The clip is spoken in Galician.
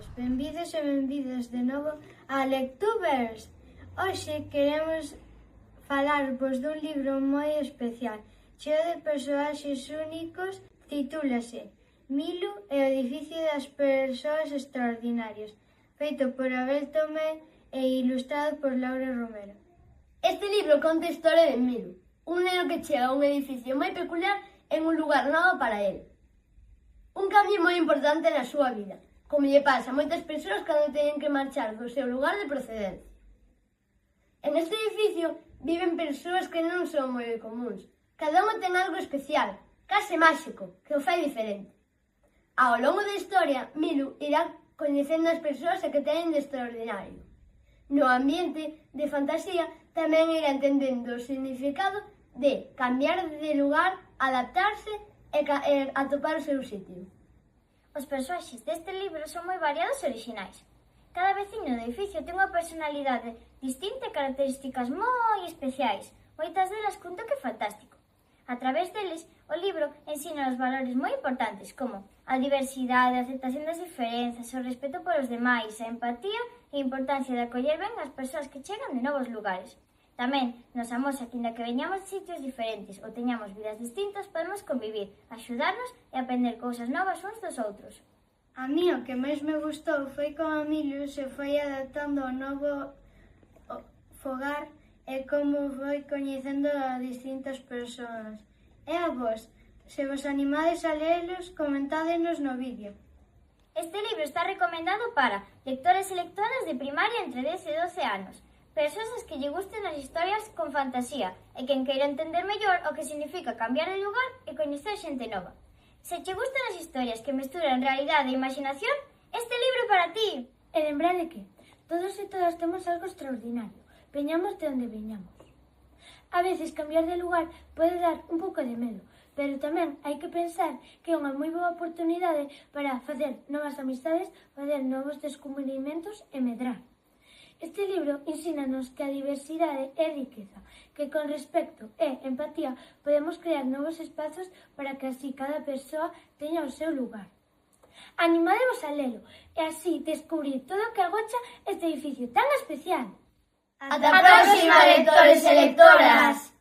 todos, benvidos e benvidas de novo a Lectubers. Hoxe queremos falarvos dun libro moi especial, cheo de persoaxes únicos, titúlase Milu e o edificio das persoas extraordinarias, feito por Abel Tomé e ilustrado por Laura Romero. Este libro conta a historia de Milu, un neno que chega a un edificio moi peculiar en un lugar novo para él. Un cambio moi importante na súa vida, como lle pasa a moitas persoas cando teñen que marchar do seu lugar de procedencia. En este edificio viven persoas que non son moi comúns. Cada unha ten algo especial, case máxico, que o fai diferente. Ao longo da historia, Milu irá coñecendo as persoas que teñen de extraordinario. No ambiente de fantasía tamén irá entendendo o significado de cambiar de lugar, adaptarse e atopar o seu sitio. Os persoaxes deste libro son moi variados e orixinais. Cada veciño do edificio ten unha personalidade distinta e características moi especiais, moitas delas cun toque fantástico. A través deles, o libro ensina os valores moi importantes como a diversidade, a aceptación das diferenzas, o respeto polos demais, a empatía e a importancia de acoller ben as persoas que chegan de novos lugares. Tamén nos amosa que, inda que veñamos de sitios diferentes ou teñamos vidas distintas, podemos convivir, axudarnos e aprender cousas novas uns dos outros. A mí o que máis me gustou foi como a Milu se foi adaptando ao novo fogar e como foi coñecendo a distintas persoas. E a vos, se vos animades a lelos, comentádenos no vídeo. Este libro está recomendado para lectores e lectoras de primaria entre 10 e 12 anos, persoas que lle gusten as historias con fantasía e quen queira entender mellor o que significa cambiar de lugar e coñecer xente nova. Se che gustan as historias que mesturan realidade e imaginación, este libro é para ti. E lembrade que todos e todas temos algo extraordinario, veñamos de onde veñamos. A veces cambiar de lugar pode dar un pouco de medo, pero tamén hai que pensar que é unha moi boa oportunidade para facer novas amistades, facer novos descubrimentos e medrar. Este libro ensínanos que a diversidade é riqueza, que con respecto e empatía podemos crear novos espazos para que así cada persoa teña o seu lugar. Animadevos a lelo e así descubrir todo o que agocha este edificio tan especial. Ata a próxima, lectores e lectoras!